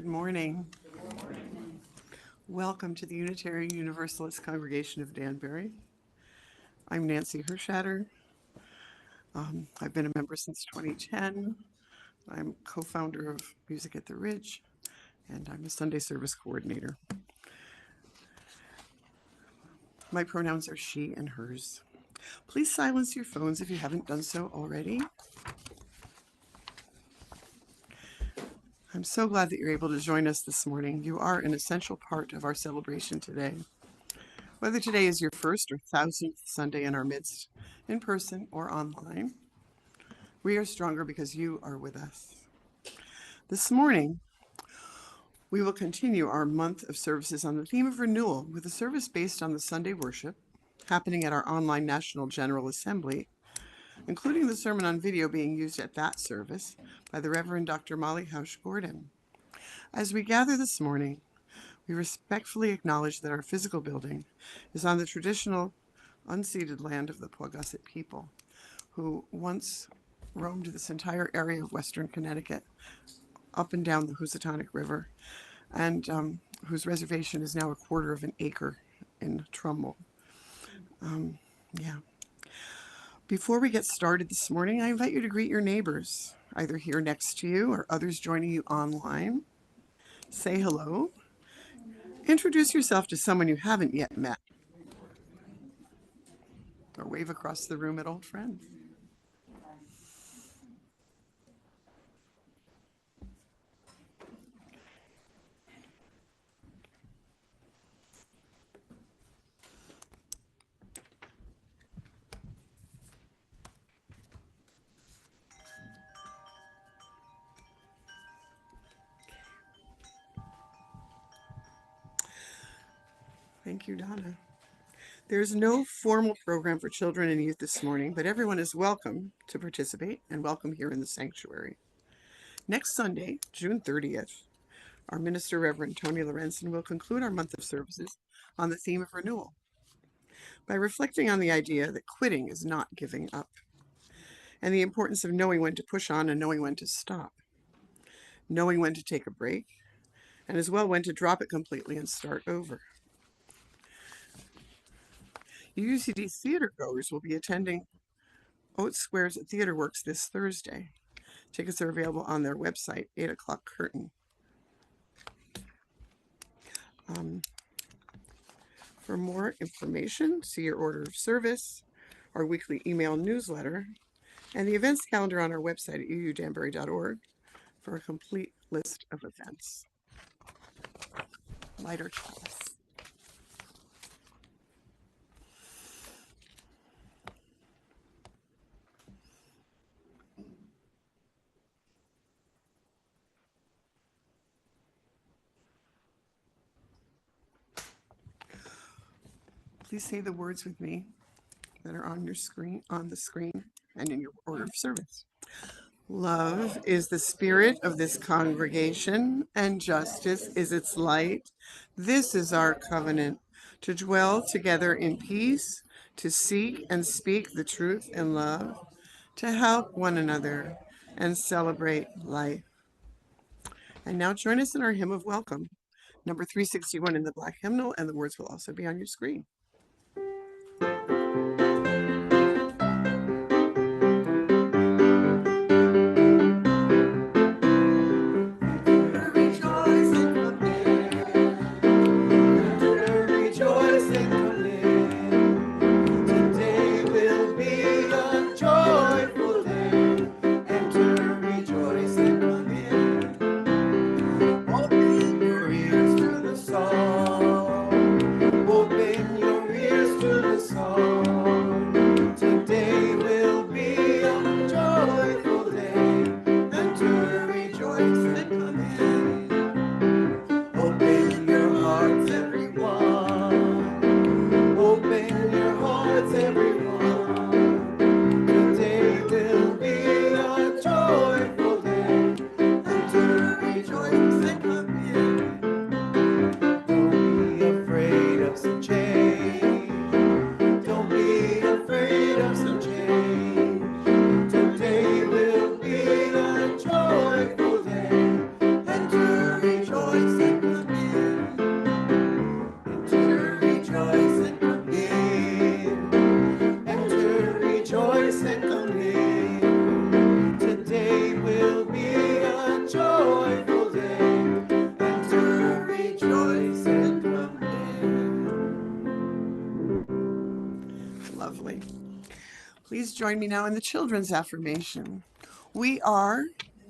Good morning. Welcome to the Unitarian Universalist Congregation of Danbury. I'm Nancy Herschatter. I've been a member since 2010. I'm co-founder of Music at the Ridge, and I'm a Sunday service coordinator. My pronouns are she and hers. Please silence your phones if you haven't done so already. I'm so glad that you're able to join us this morning. You are an essential part of our celebration today. Whether today is your first or 1000th Sunday in our midst, in person or online, we are stronger because you are with us. This morning, we will continue our month of services on the theme of renewal with a service based on the Sunday worship happening at our online National General Assembly, including the sermon on video being used at that service by the Reverend Dr. Molly Hausch Gordon. As we gather this morning, we respectfully acknowledge that our physical building is on the traditional unceded land of the Paugussett people, who once roamed this entire area of Western Connecticut, up and down the Housatonic River, and whose reservation is now a quarter of an acre in Trumbull. Before we get started this morning, I invite you to greet your neighbors, either here next to you or others joining you online. Say hello. Introduce yourself to someone you haven't yet met, or wave across the room at old friends. Thank you, Donna. There's no formal program for children and youth this morning, but everyone is welcome to participate and welcome here in the sanctuary. Next Sunday, June 30th, our minister, Reverend Tony Lorenzen, will conclude our month of services on the theme of renewal by reflecting on the idea that quitting is not giving up, and the importance of knowing when to push on and knowing when to stop, knowing when to take a break, and as well when to drop it completely and start over. UCD theater goers will be attending Oates Square's Theater Works this Thursday. Tickets are available on their website, 8 o'clock curtain. For more information, see your order of service, our weekly email newsletter, and the events calendar on our website at uudanbury.org for a complete list of events. Lighter chalice. Please say the words with me that are on the screen, and in your order of service. Love is the spirit of this congregation, and justice is its light. This is our covenant, to dwell together in peace, to seek and speak the truth in love, to help one another and celebrate life. And now join us in our hymn of welcome, number 361 in the Black Hymnal, and the words will also be on your screen. Open your Please join me now in the children's affirmation. We are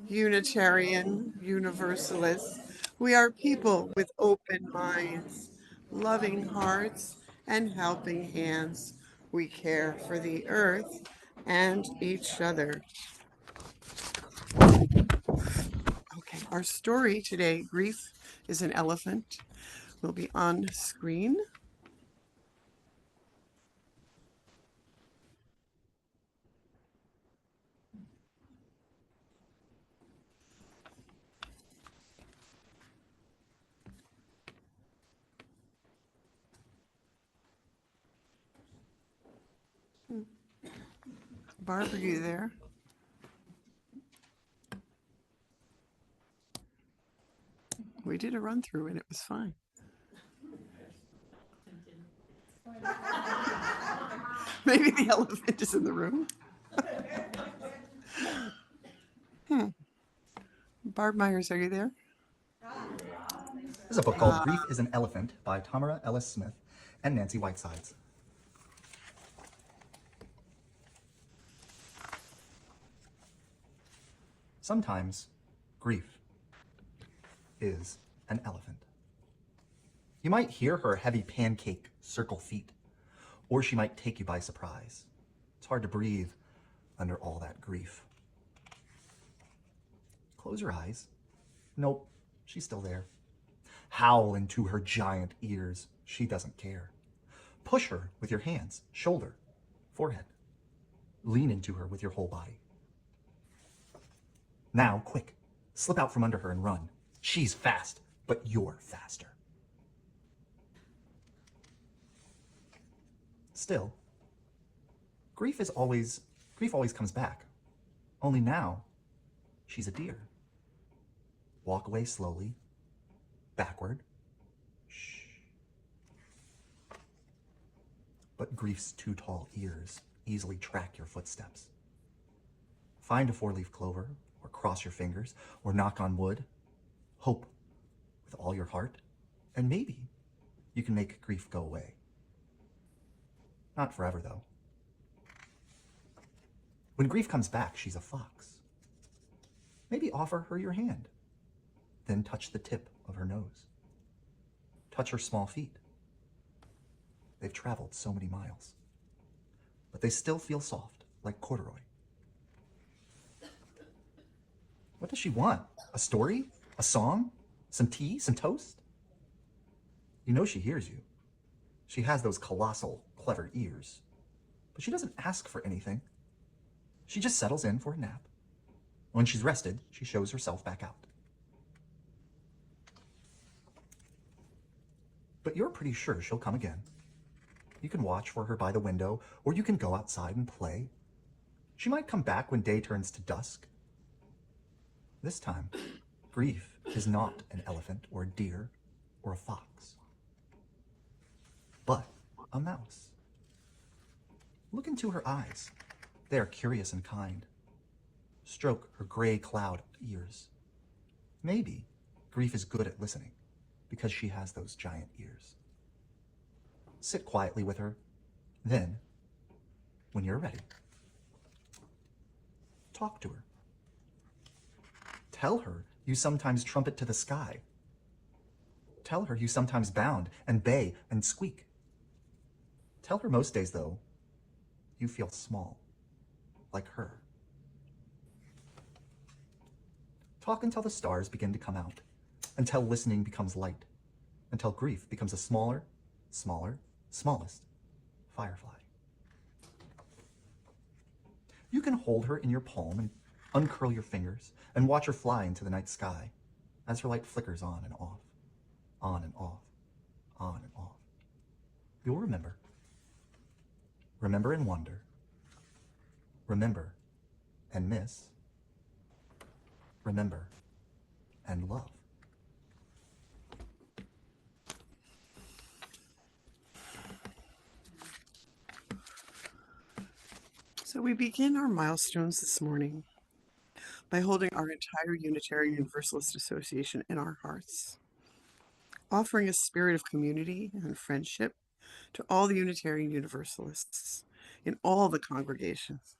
Unitarian Universalists. We are people with open minds, loving hearts, and helping hands. We care for the earth and each other. Okay, our story today, Grief is an Elephant, will be on screen. Barb, are you there? We did a run through and it was fine. Maybe the elephant is in the room. Barb Myers, are you there? This is a book called Grief is an Elephant by Tamara Ellis Smith and Nancy Whitesides. Sometimes grief is an elephant. You might hear her heavy pancake circle feet, or she might take you by surprise. It's hard to breathe under all that grief. Close your eyes. Nope, she's still there. Howl into her giant ears. She doesn't care. Push her with your hands, shoulder, forehead. Lean into her with your whole body. Now, quick, slip out from under her and run. She's fast, but you're faster. Still, grief always comes back. Only now, she's a deer. Walk away slowly, backward. Shh. But grief's two tall ears easily track your footsteps. Find a four-leaf clover, or cross your fingers, or knock on wood. Hope with all your heart, and maybe you can make grief go away. Not forever, though. When grief comes back, she's a fox. Maybe offer her your hand, then touch the tip of her nose. Touch her small feet. They've traveled so many miles, but they still feel soft, like corduroy. What does she want? A story? A song? Some tea? Some toast? You know she hears you. She has those colossal, clever ears. But she doesn't ask for anything. She just settles in for a nap. When she's rested, she shows herself back out. But you're pretty sure she'll come again. You can watch for her by the window, or you can go outside and play. She might come back when day turns to dusk. This time, grief is not an elephant or a deer or a fox, but a mouse. Look into her eyes. They are curious and kind. Stroke her gray cloud ears. Maybe grief is good at listening because she has those giant ears. Sit quietly with her. Then, when you're ready, talk to her. Tell her you sometimes trumpet to the sky. Tell her you sometimes bound and bay and squeak. Tell her most days, though, you feel small, like her. Talk until the stars begin to come out, until listening becomes light, until grief becomes a smaller, smallest firefly. You can hold her in your palm and uncurl your fingers and watch her fly into the night sky as her light flickers on and off, on and off, on and off. You'll remember. Remember and wonder. Remember and miss. Remember and love. So we begin our milestones this morning by holding our entire Unitarian Universalist Association in our hearts, offering a spirit of community and friendship to all the Unitarian Universalists. in all the congregations,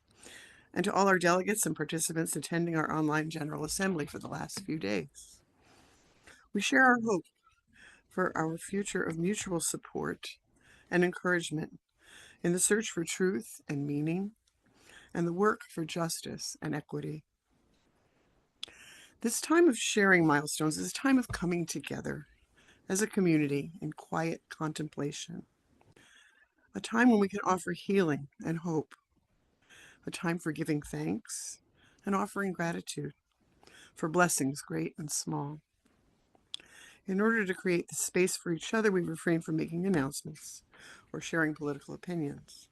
and to all our delegates and participants attending our online General Assembly for the last few days. We share our hope for our future of mutual support and encouragement in the search for truth and meaning and the work for justice and equity. This time of sharing milestones is a time of coming together as a community in quiet contemplation, a time when we can offer healing and hope, a time for giving thanks and offering gratitude for blessings great and small. In order to create the space for each other, we refrain from making announcements or sharing political opinions.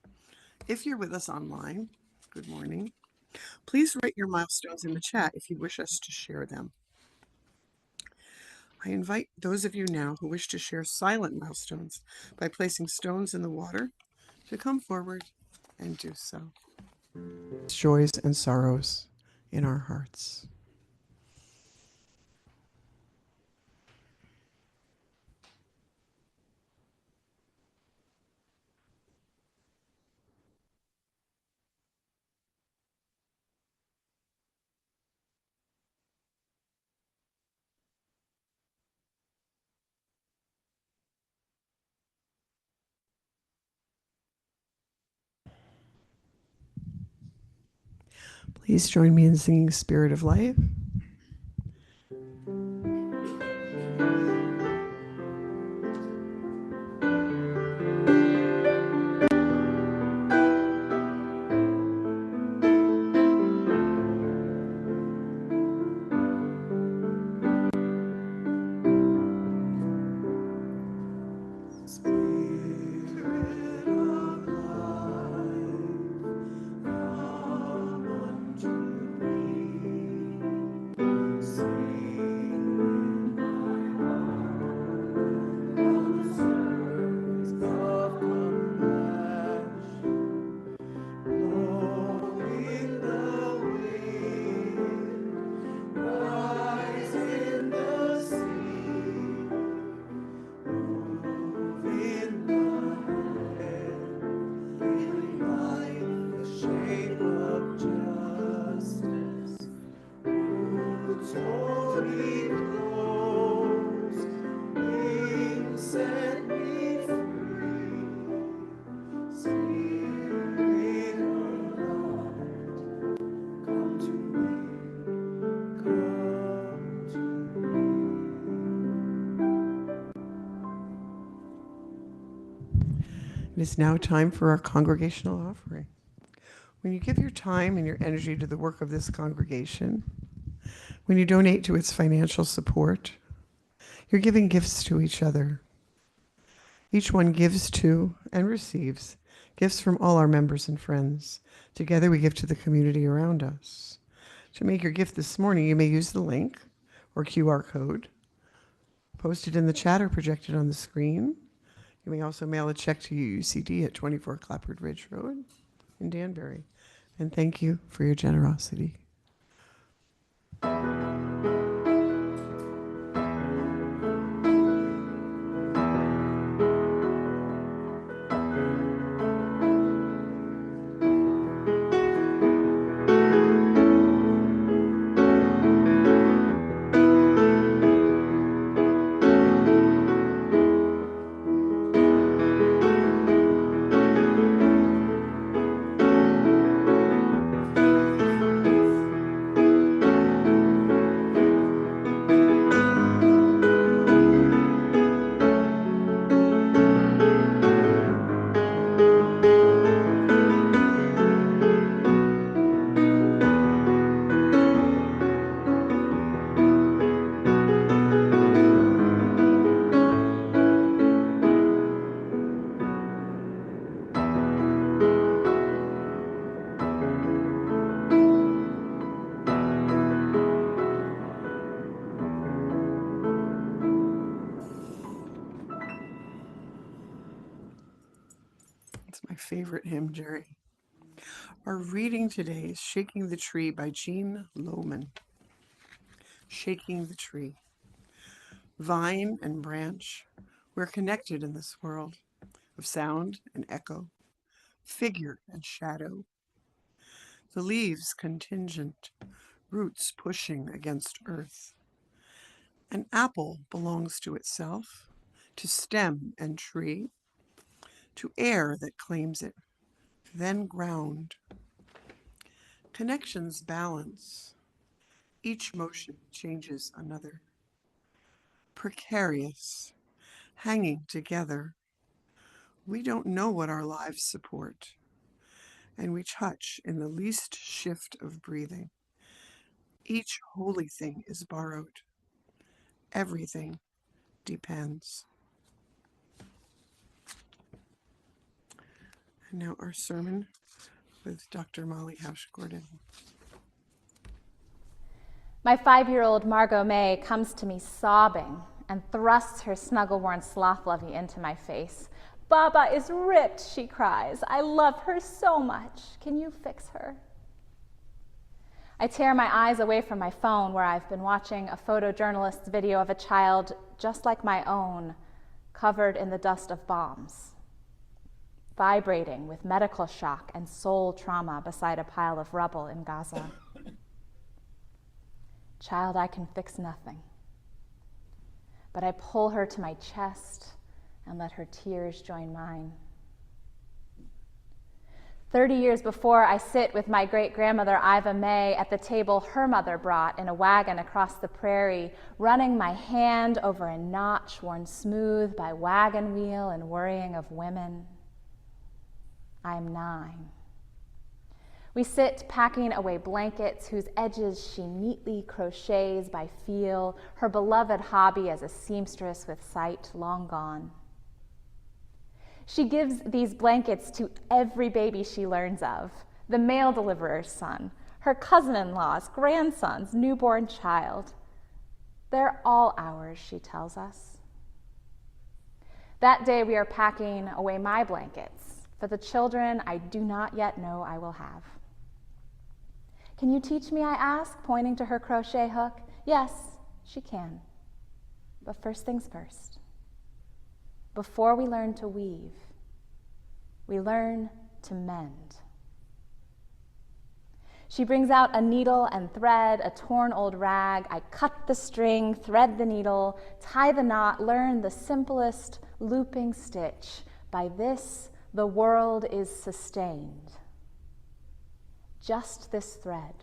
If you're with us online, good morning. Please write your milestones in the chat if you wish us to share them. I invite those of you now who wish to share silent milestones by placing stones in the water to come forward and do so. Joys and sorrows in our hearts. Please join me in singing Spirit of Life. It is now time for our congregational offering. When you give your time and your energy to the work of this congregation, when you donate to its financial support, you're giving gifts to each other. Each one gives to and receives gifts from all our members and friends. Together we give to the community around us. To make your gift this morning, you may use the link or QR code posted in the chat or projected on the screen. You may also mail a check to UUCD at 24 Clapboard Ridge Road in Danbury. And thank you for your generosity. It's my favorite hymn, Jerry. Our reading today is Shaking the Tree by Jean Lohman. Shaking the Tree. Vine and branch, we're connected in this world of sound and echo, figure and shadow. The leaves contingent, roots pushing against earth. An apple belongs to itself, to stem and tree, to air that claims it, then ground. Connections balance. Each motion changes another. Precarious, hanging together. We don't know what our lives support, and we touch in the least shift of breathing. Each holy thing is borrowed. Everything depends. And now our sermon with Dr. Molly Hausch Gordon. My 5-year-old Margot May comes to me sobbing and thrusts her snuggle-worn sloth lovey into my face. "Baba is ripped," she cries. "I love her so much. Can you fix her?" I tear my eyes away from my phone, where I've been watching a photojournalist's video of a child just like my own, covered in the dust of bombs, vibrating with medical shock and soul trauma beside a pile of rubble in Gaza. Child, I can fix nothing, but I pull her to my chest and let her tears join mine. 30 years before, I sit with my great-grandmother Iva May at the table her mother brought in a wagon across the prairie, running my hand over a notch worn smooth by wagon wheel and worrying of women. I'm 9. We sit packing away blankets whose edges she neatly crochets by feel, her beloved hobby as a seamstress with sight long gone. She gives these blankets to every baby she learns of, the mail deliverer's son, her cousin-in-law's grandson's newborn child. They're all ours, she tells us. That day we are packing away my blankets for the children I do not yet know I will have. "Can you teach me?" I ask, pointing to her crochet hook. Yes, she can. But first things first. Before we learn to weave, we learn to mend. She brings out a needle and thread, a torn old rag. I cut the string, thread the needle, tie the knot, learn the simplest looping stitch. By this, the world is sustained. Just this thread,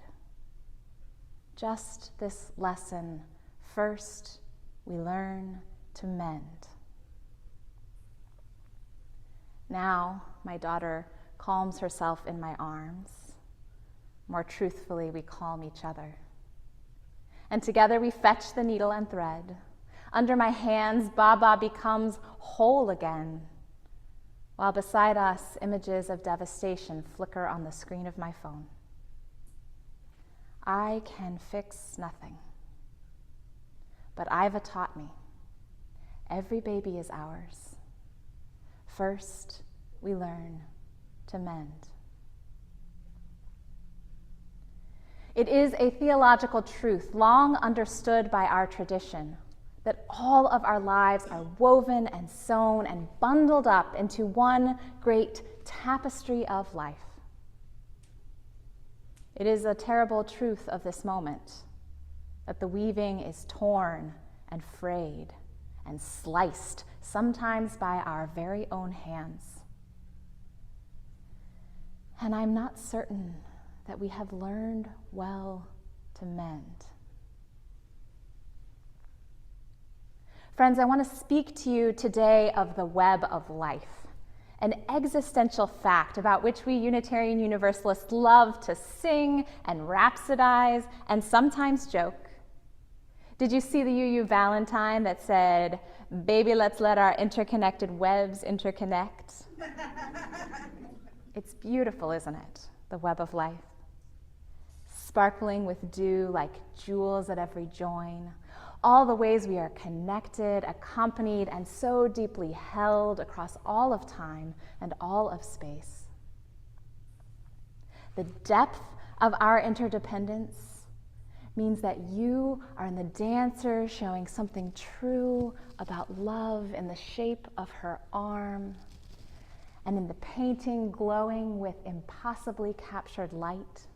just this lesson. First, we learn to mend. Now, my daughter calms herself in my arms. More truthfully, we calm each other. And together we fetch the needle and thread. Under my hands, Baba becomes whole again, while beside us, images of devastation flicker on the screen of my phone. I can fix nothing, but Iva taught me, every baby is ours. First, we learn to mend. It is a theological truth long understood by our tradition that all of our lives are woven and sewn and bundled up into one great tapestry of life. It is a terrible truth of this moment that the weaving is torn and frayed and sliced, sometimes by our very own hands. And I'm not certain that we have learned well to mend. Friends, I want to speak to you today of the web of life, an existential fact about which we Unitarian Universalists love to sing and rhapsodize and sometimes joke. Did you see the UU Valentine that said, "Baby, let's let our interconnected webs interconnect"? It's beautiful, isn't it? The web of life. Sparkling with dew like jewels at every join. All the ways we are connected, accompanied, and so deeply held across all of time and all of space. The depth of our interdependence means that you are in the dancer showing something true about love in the shape of her arm, and in the painting glowing with impossibly captured light.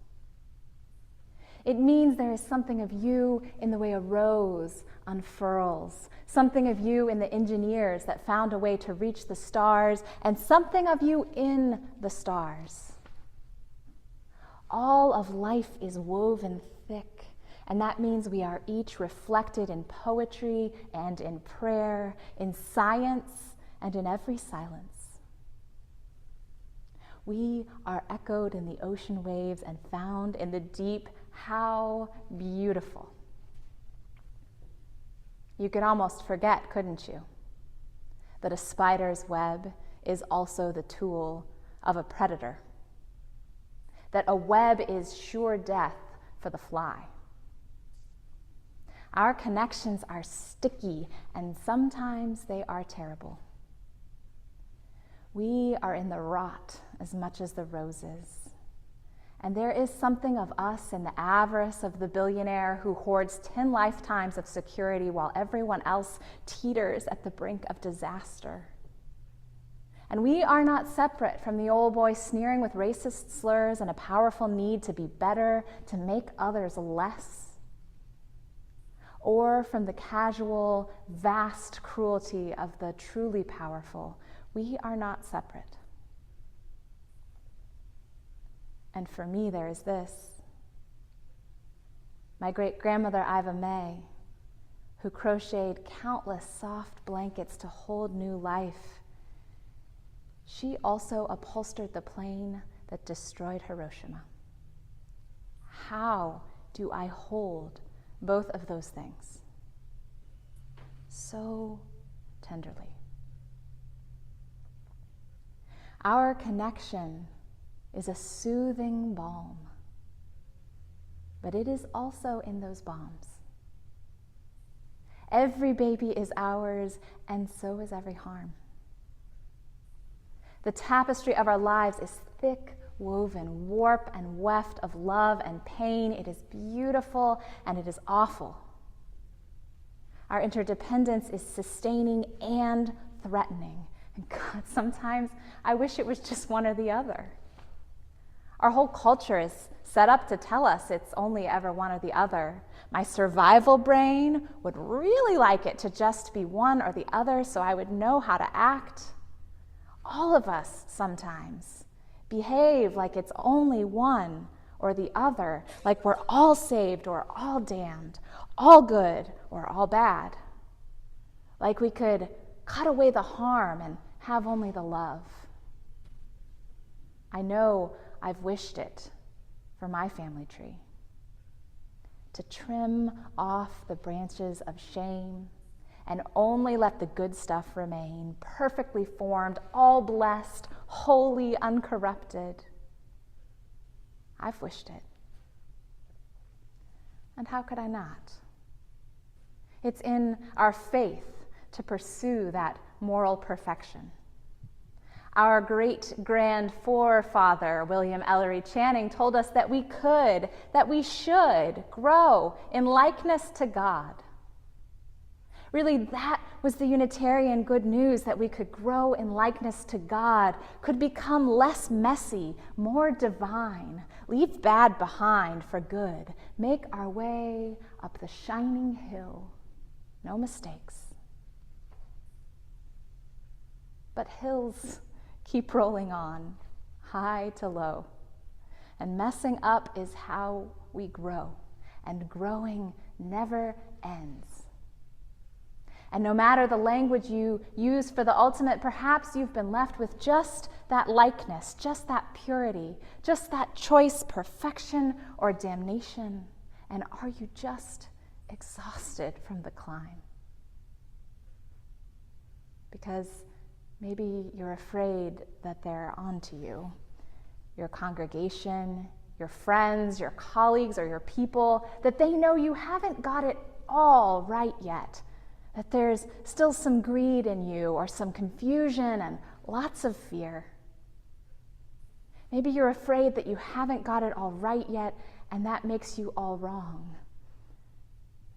It means there is something of you in the way a rose unfurls, something of you in the engineers that found a way to reach the stars, and something of you in the stars. All of life is woven thick, and that means we are each reflected in poetry and in prayer, in science and in every silence. We are echoed in the ocean waves and found in the deep. How beautiful. You could almost forget, couldn't you, that a spider's web is also the tool of a predator, that a web is sure death for the fly. Our connections are sticky, and sometimes they are terrible. We are in the rot as much as the roses. And there is something of us in the avarice of the billionaire who hoards 10 lifetimes of security while everyone else teeters at the brink of disaster. And we are not separate from the old boy sneering with racist slurs and a powerful need to be better, to make others less, or from the casual, vast cruelty of the truly powerful. We are not separate. And for me, there is this. My great-grandmother, Iva May, who crocheted countless soft blankets to hold new life, she also upholstered the plane that destroyed Hiroshima. How do I hold both of those things so tenderly? Our connection is a soothing balm, but it is also in those balms. Every baby is ours, and so is every harm. The tapestry of our lives is thick, woven, warp and weft of love and pain. It is beautiful and it is awful. Our interdependence is sustaining and threatening. And God, sometimes I wish it was just one or the other. Our whole culture is set up to tell us it's only ever one or the other. My survival brain would really like it to just be one or the other so I would know how to act. All of us sometimes behave like it's only one or the other, like we're all saved or all damned, all good or all bad. Like we could cut away the harm and have only the love. I know I've wished it for my family tree, to trim off the branches of shame and only let the good stuff remain, perfectly formed, all blessed, holy, uncorrupted. I've wished it. And how could I not? It's in our faith to pursue that moral perfection. Our great-grand forefather, William Ellery Channing, told us that we could, that we should grow in likeness to God. Really, that was the Unitarian good news, that we could grow in likeness to God, could become less messy, more divine, leave bad behind for good, make our way up the shining hill, no mistakes. But hills keep rolling on, high to low, and messing up is how we grow, and growing never ends. And no matter the language you use for the ultimate, perhaps you've been left with just that likeness, just that purity, just that choice, perfection or damnation. And are you just exhausted from the climb? Because maybe you're afraid that they're onto you. Your congregation, your friends, your colleagues, or your people, that they know you haven't got it all right yet. That there's still some greed in you, or some confusion and lots of fear. Maybe you're afraid that you haven't got it all right yet, and that makes you all wrong.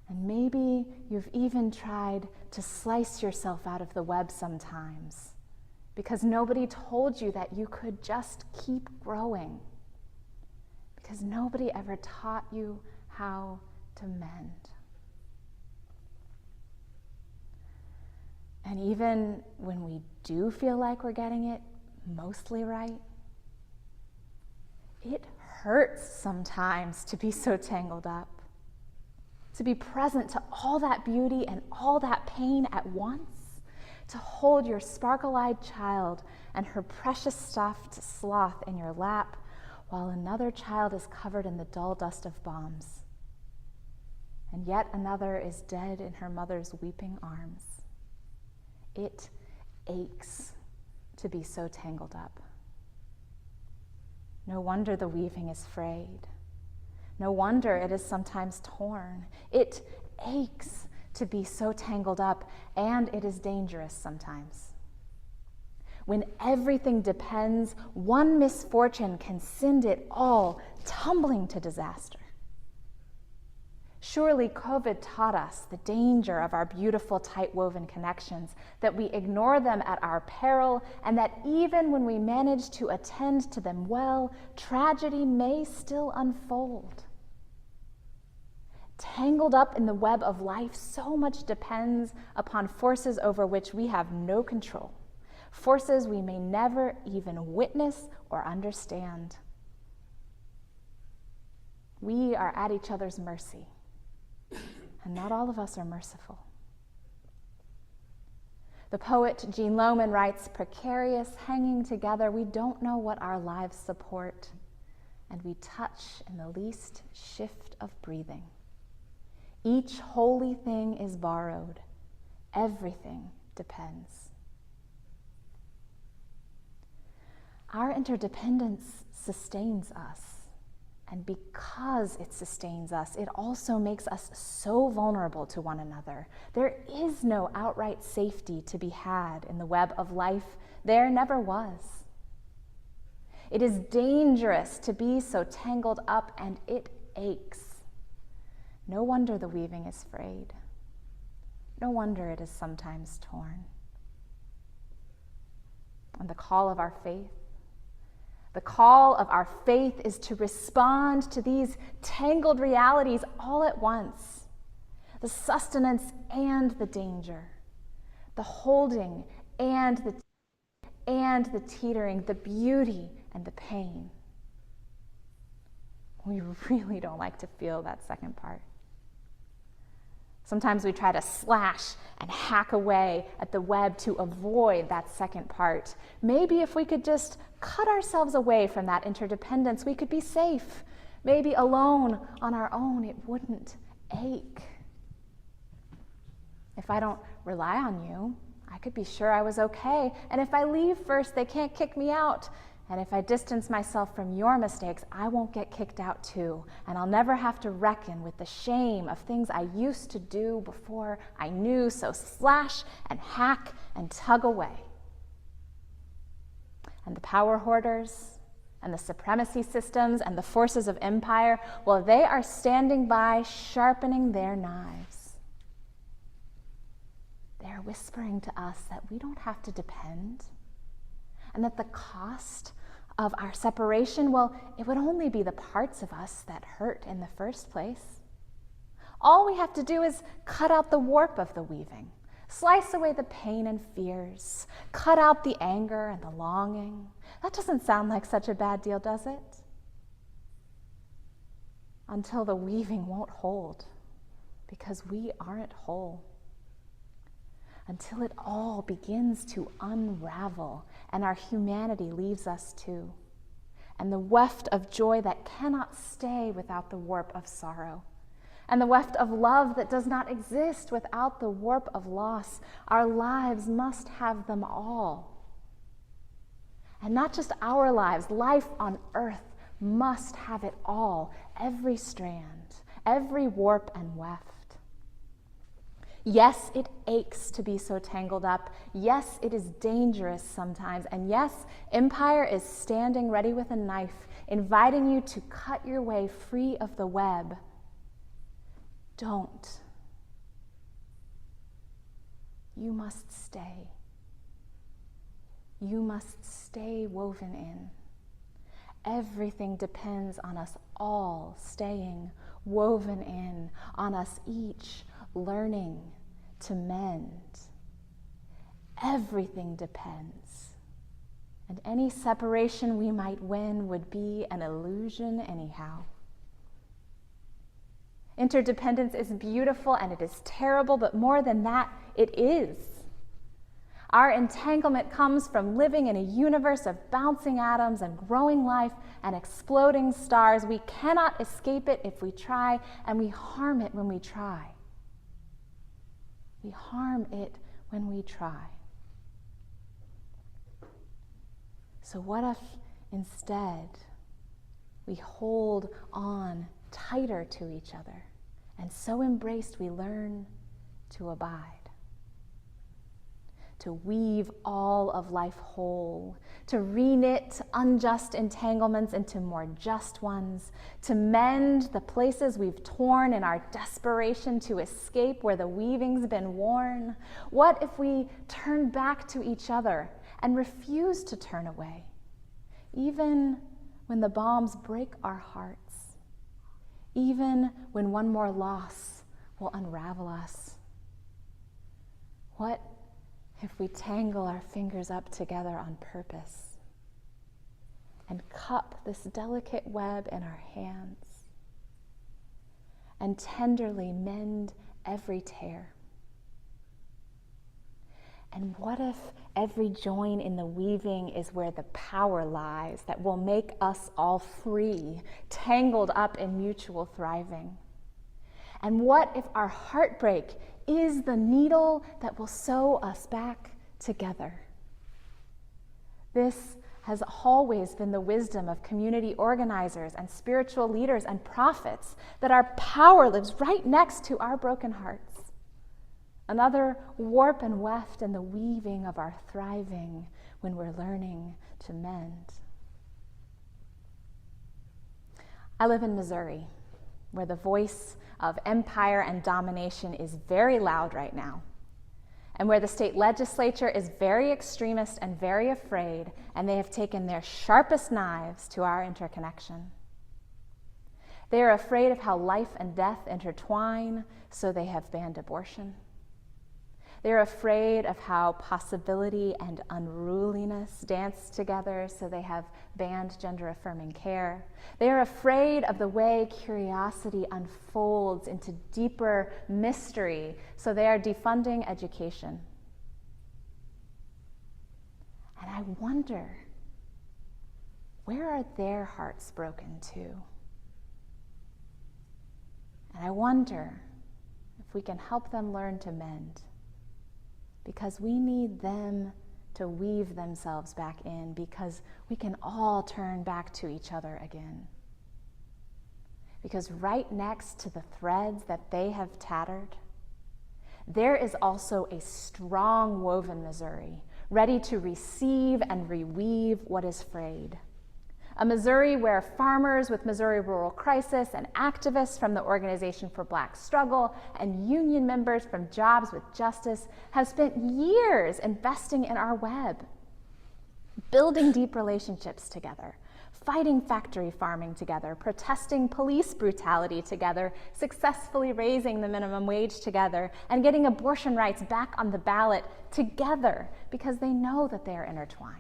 And maybe you've even tried to slice yourself out of the web sometimes, because nobody told you that you could just keep growing, because nobody ever taught you how to mend. And even when we do feel like we're getting it mostly right, it hurts sometimes to be so tangled up, to be present to all that beauty and all that pain at once, to hold your sparkle-eyed child and her precious stuffed sloth in your lap while another child is covered in the dull dust of bombs, and yet another is dead in her mother's weeping arms. It aches to be so tangled up. No wonder the weaving is frayed. No wonder it is sometimes torn. It aches to be so tangled up, and it is dangerous sometimes. When everything depends, one misfortune can send it all tumbling to disaster. Surely COVID taught us the danger of our beautiful, tight-woven connections, that we ignore them at our peril, and that even when we manage to attend to them well, tragedy may still unfold. Tangled up in the web of life, so much depends upon forces over which we have no control, forces we may never even witness or understand. We are at each other's mercy, and not all of us are merciful. The poet Jean Lohman writes, "Precarious, hanging together, we don't know what our lives support, and we touch in the least shift of breathing. Each holy thing is borrowed, everything depends." Our interdependence sustains us, and because it sustains us, it also makes us so vulnerable to one another. There is no outright safety to be had in the web of life. There never was. It is dangerous to be so tangled up, and it aches. No wonder the weaving is frayed. No wonder it is sometimes torn. And the call of our faith is to respond to these tangled realities all at once: the sustenance and the danger, the holding and the teetering, the beauty and the pain. We really don't like to feel that second part. Sometimes we try to slash and hack away at the web to avoid that second part. Maybe if we could just cut ourselves away from that interdependence, we could be safe. Maybe alone on our own, it wouldn't ache. If I don't rely on you, I could be sure I was okay. And if I leave first, they can't kick me out. And if I distance myself from your mistakes, I won't get kicked out too. And I'll never have to reckon with the shame of things I used to do before I knew. So slash and hack and tug away. And the power hoarders and the supremacy systems and the forces of empire, well, they are standing by, sharpening their knives. They're whispering to us that we don't have to depend, and that the cost of our separation, well, it would only be the parts of us that hurt in the first place. All we have to do is cut out the warp of the weaving, slice away the pain and fears, cut out the anger and the longing. That doesn't sound like such a bad deal, does it? Until the weaving won't hold, because we aren't whole. Until it all begins to unravel and our humanity leaves us too, and the weft of joy that cannot stay without the warp of sorrow, and the weft of love that does not exist without the warp of loss. Our lives must have them all. And not just our lives, life on earth must have it all, every strand, every warp and weft. Yes, it aches to be so tangled up. Yes, it is dangerous sometimes. And yes, empire is standing ready with a knife, inviting you to cut your way free of the web. Don't. You must stay. you must stay woven in. Everything depends on us all staying woven in, on us each learning to mend. Everything depends. And any separation we might win would be an illusion anyhow. Interdependence is beautiful and it is terrible, but more than that, it is. Our entanglement comes from living in a universe of bouncing atoms and growing life and exploding stars. We cannot escape it if we try, and we harm it when we try. We harm it when we try. So what if instead we hold on tighter to each other, and so embraced we learn to abide? To weave all of life whole, to reknit unjust entanglements into more just ones, to mend the places we've torn in our desperation to escape where the weaving's been worn. What if we turn back to each other and refuse to turn away, even when the bombs break our hearts, even when one more loss will unravel us? What if we tangle our fingers up together on purpose and cup this delicate web in our hands and tenderly mend every tear? And what if every join in the weaving is where the power lies that will make us all free, tangled up in mutual thriving? And what if our heartbreak is the needle that will sew us back together? This has always been the wisdom of community organizers and spiritual leaders and prophets, that our power lives right next to our broken hearts. Another warp and weft in the weaving of our thriving when we're learning to mend. I live in Missouri, where the voice of empire and domination is very loud right now, and where the state legislature is very extremist and very afraid, and they have taken their sharpest knives to our interconnection. They are afraid of how life and death intertwine, so they have banned abortion. They're afraid of how possibility and unruliness dance together, so they have banned gender-affirming care. They are afraid of the way curiosity unfolds into deeper mystery, so they are defunding education. And I wonder, where are their hearts broken to? And I wonder if we can help them learn to mend, because we need them to weave themselves back in, because we can all turn back to each other again. Because right next to the threads that they have tattered, there is also a strong woven Missouri, ready to receive and reweave what is frayed. A Missouri where farmers with Missouri Rural Crisis and activists from the Organization for Black Struggle and union members from Jobs with Justice have spent years investing in our web, building deep relationships together, fighting factory farming together, protesting police brutality together, successfully raising the minimum wage together, and getting abortion rights back on the ballot together, because they know that they are intertwined.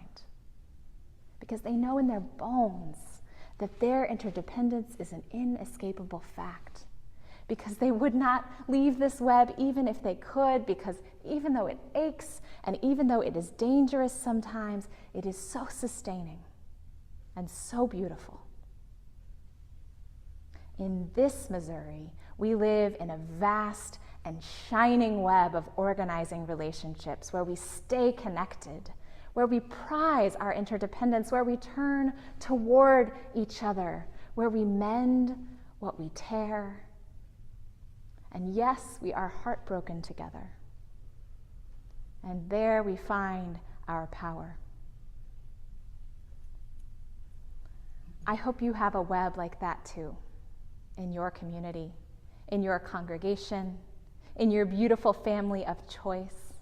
Because they know in their bones that their interdependence is an inescapable fact. Because they would not leave this web even if they could, because even though it aches and even though it is dangerous sometimes, it is so sustaining and so beautiful. In this Missouri, we live in a vast and shining web of organizing relationships where we stay connected, where we prize our interdependence, where we turn toward each other, where we mend what we tear. And yes, we are heartbroken together. And there we find our power. I hope you have a web like that too, in your community, in your congregation, in your beautiful family of choice.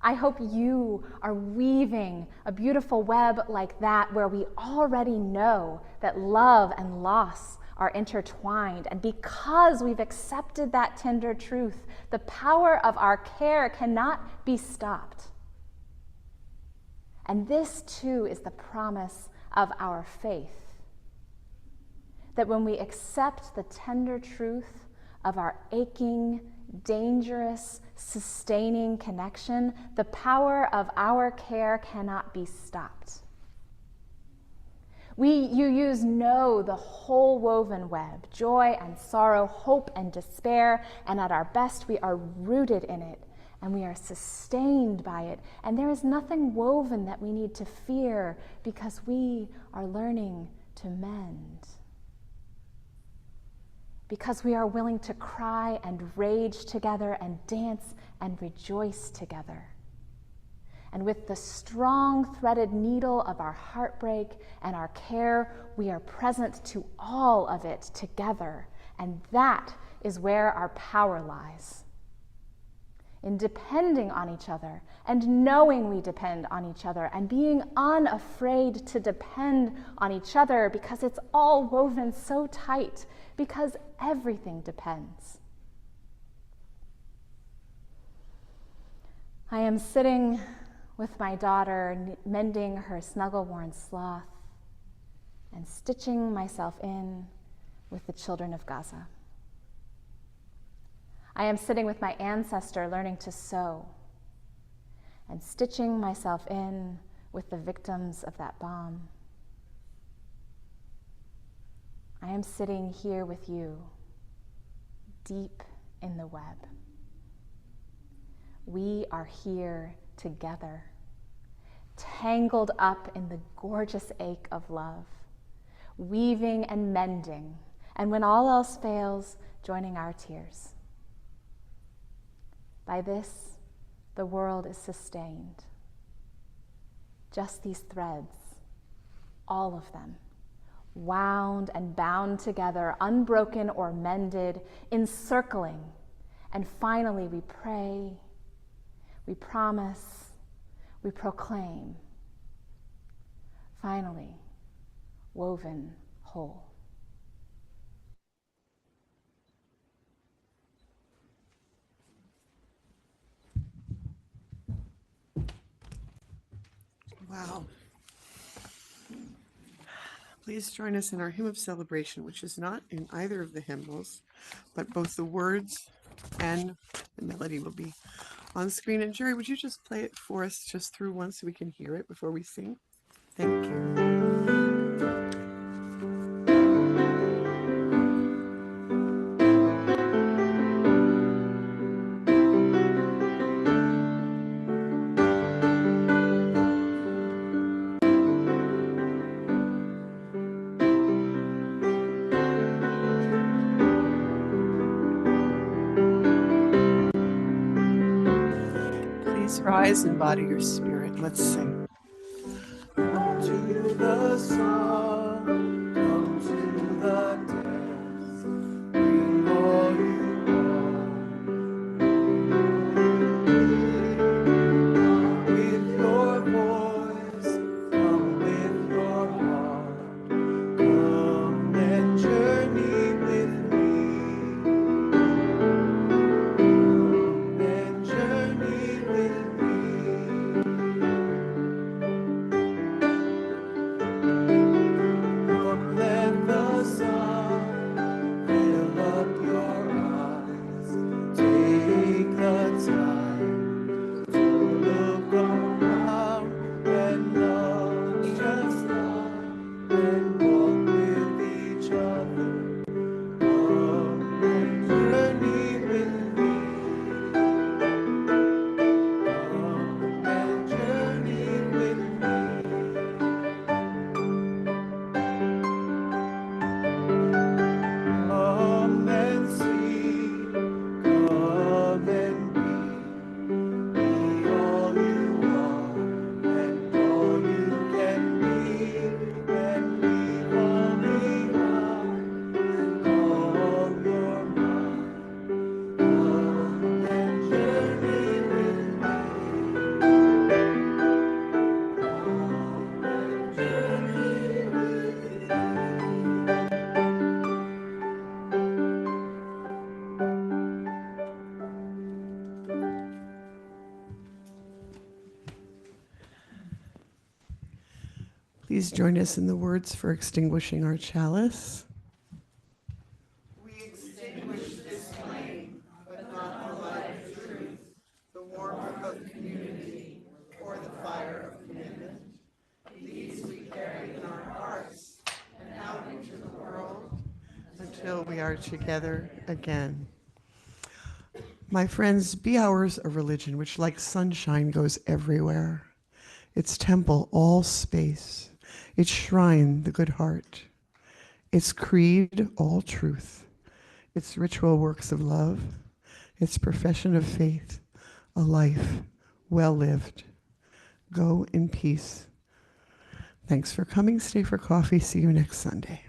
I hope you are weaving a beautiful web like that, where we already know that love and loss are intertwined. And because we've accepted that tender truth, the power of our care cannot be stopped. And this too is the promise of our faith, that when we accept the tender truth of our aching, dangerous, sustaining connection, the power of our care cannot be stopped. You know the whole woven web, joy and sorrow, hope and despair, and at our best we are rooted in it, and we are sustained by it, and there is nothing woven that we need to fear, because we are learning to mend. Because we are willing to cry and rage together and dance and rejoice together. And with the strong threaded needle of our heartbreak and our care, we are present to all of it together. And that is where our power lies. In depending on each other and knowing we depend on each other and being unafraid to depend on each other, because it's all woven so tight, because everything depends. I am sitting with my daughter, mending her snuggle-worn sloth and stitching myself in with the children of Gaza. I am sitting with my ancestor, learning to sew and stitching myself in with the victims of that bomb. I am sitting here with you, deep in the web. We are here together, tangled up in the gorgeous ache of love, weaving and mending, and when all else fails, joining our tears. By this, the world is sustained. Just these threads, all of them, wound and bound together, unbroken or mended, encircling. And finally, we pray, we promise, we proclaim. Finally, woven whole. Wow. Please join us in our hymn of celebration, which is not in either of the hymnals, but both the words and the melody will be on screen. And Jerry, would you just play it for us just through once so we can hear it before we sing? Thank you. Rise and body your spirit. Let's sing. Come to the sun, come to the dance, bring all you are. With your voice, come with your heart, come and journey with me. Come and journey with me. For Please join us in the words for extinguishing our chalice. We extinguish this flame, but not the light of truth, the warmth of community, or the fire of commitment. These we carry in our hearts and out into the world until we are together again. My friends, be ours a religion which, like sunshine, goes everywhere. Its temple, all space. Its shrine, the good heart. Its creed, all truth. Its ritual works of love. Its profession of faith, a life well lived. Go in peace. Thanks for coming. Stay for coffee. See you next Sunday.